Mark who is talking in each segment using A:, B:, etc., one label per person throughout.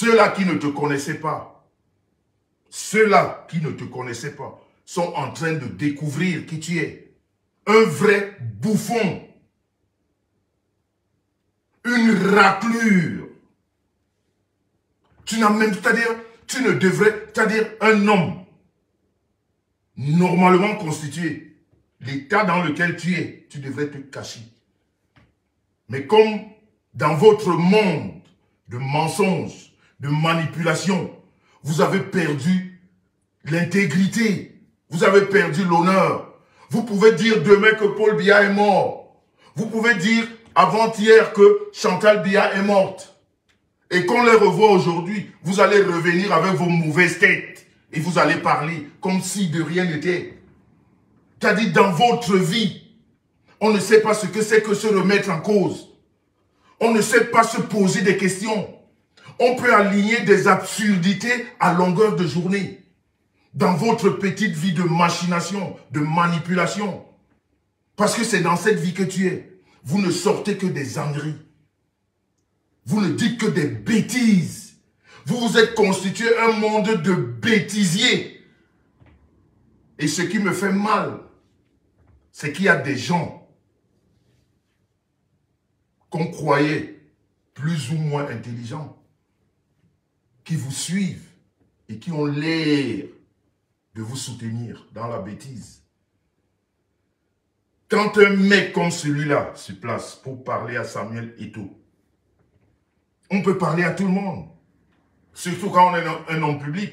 A: ceux-là qui ne te connaissaient pas, ceux-là qui ne te connaissaient pas, sont en train de découvrir qui tu es. Un vrai bouffon. Une raclure. Tu n'as même, c'est-à-dire, tu ne devrais, c'est-à-dire un homme normalement constitué, l'état dans lequel tu es, tu devrais te cacher. Mais comme dans votre monde de mensonges, de manipulation, vous avez perdu l'intégrité, vous avez perdu l'honneur. Vous pouvez dire demain que Paul Biya est mort. Vous pouvez dire avant-hier que Chantal Biya est morte. Et qu'on les revoit aujourd'hui, vous allez revenir avec vos mauvaises têtes. Et vous allez parler comme si de rien n'était. C'est-à-dire dans votre vie, on ne sait pas ce que c'est que se remettre en cause. On ne sait pas se poser des questions. On peut aligner des absurdités à longueur de journée. Dans votre petite vie de machination, de manipulation. Parce que c'est dans cette vie que tu es. Vous ne sortez que des âneries. Vous ne dites que des bêtises. Vous vous êtes constitué un monde de bêtisiers. Et ce qui me fait mal, c'est qu'il y a des gens qu'on croyait plus ou moins intelligents, qui vous suivent et qui ont l'air de vous soutenir dans la bêtise. Quand un mec comme celui-là se place pour parler à Samuel Eto'o, on peut parler à tout le monde, surtout quand on est un homme public.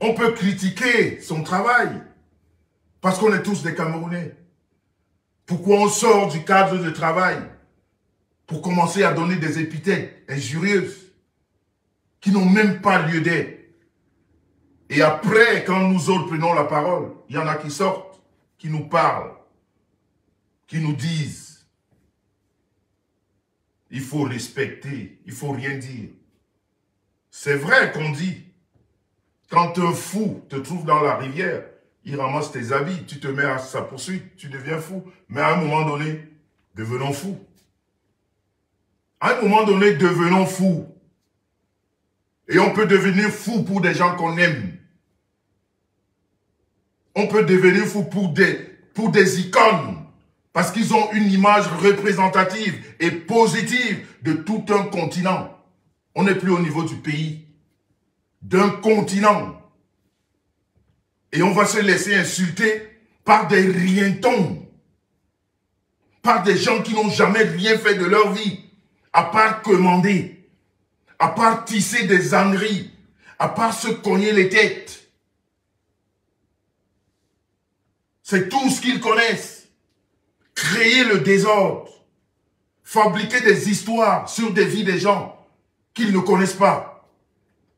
A: On peut critiquer son travail, parce qu'on est tous des Camerounais. Pourquoi on sort du cadre de travail pour commencer à donner des épithètes injurieuses qui n'ont même pas lieu d'être? Et après, quand nous autres prenons la parole, il y en a qui sortent, qui nous parlent, qui nous disent il faut respecter, il faut rien dire. C'est vrai qu'on dit, quand un fou te trouve dans la rivière, il ramasse tes habits, tu te mets à sa poursuite, tu deviens fou. Mais à un moment donné, devenons fous. À un moment donné, devenons fous. Et on peut devenir fou pour des gens qu'on aime. On peut devenir fou pour des icônes. Parce qu'ils ont une image représentative et positive de tout un continent. On n'est plus au niveau du pays. D'un continent. Et on va se laisser insulter par des rientons. Par des gens qui n'ont jamais rien fait de leur vie. À part commander. À part tisser des âneries. À part se cogner les têtes. C'est tout ce qu'ils connaissent. Créer le désordre. Fabriquer des histoires sur des vies des gens qu'ils ne connaissent pas.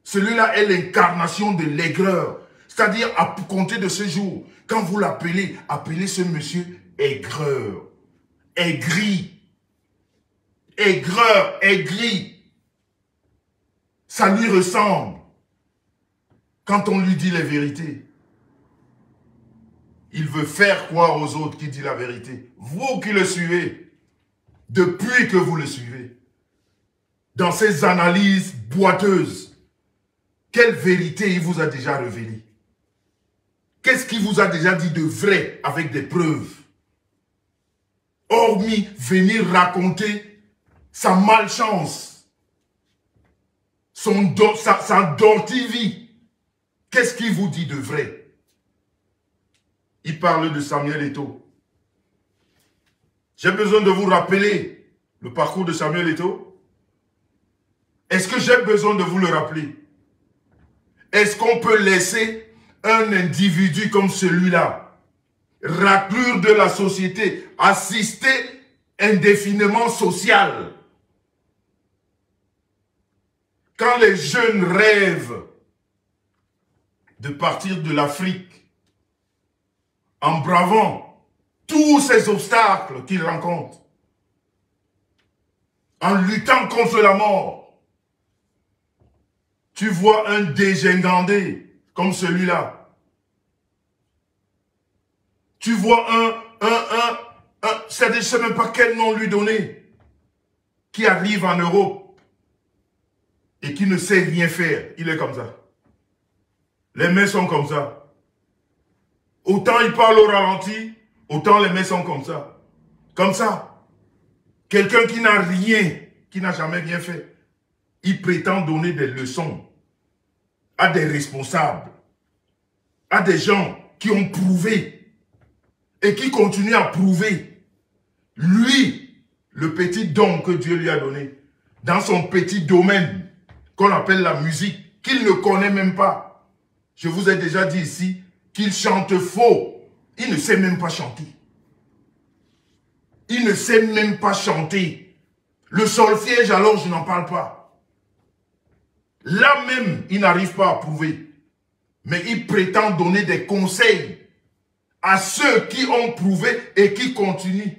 A: Celui-là est l'incarnation de l'aigreur. C'est-à-dire, à compter de ce jour, quand vous l'appelez, appelez ce monsieur aigreur. Aigri. Aigreur, aigri. Ça lui ressemble. Quand on lui dit les vérités, il veut faire croire aux autres qu'il dit la vérité. Vous qui le suivez, depuis que vous le suivez, dans ces analyses boiteuses, quelle vérité il vous a déjà révélée? Qu'est-ce qu'il vous a déjà dit de vrai avec des preuves? Hormis venir raconter sa malchance, sa dirty vie. Qu'est-ce qu'il vous dit de vrai? Il parle de Samuel Eto'o. J'ai besoin de vous rappeler le parcours de Samuel Eto'o. Est-ce que j'ai besoin de vous le rappeler? Est-ce qu'on peut laisser un individu comme celui-là, raclure de la société, assister indéfiniment social? Quand les jeunes rêvent de partir de l'Afrique en bravant tous ces obstacles qu'ils rencontrent, en luttant contre la mort, tu vois un dégingandé comme celui-là. Tu vois c'est-à-dire, je ne sais même pas quel nom lui donner, qui arrive en Europe. et qui ne sait rien faire, il est comme ça. Les mains sont comme ça. Autant il parle au ralenti, autant les mains sont comme ça. Comme ça. Quelqu'un qui n'a rien, qui n'a jamais rien fait, il prétend donner des leçons à des responsables, à des gens qui ont prouvé et qui continuent à prouver. Lui, le petit don que Dieu lui a donné, dans son petit domaine qu'on appelle la musique, qu'il ne connaît même pas. Je vous ai déjà dit ici qu'il chante faux. Il ne sait même pas chanter. Il ne sait même pas chanter. Le solfège, alors je n'en parle pas. Là même, il n'arrive pas à prouver. Mais il prétend donner des conseils à ceux qui ont prouvé et qui continuent.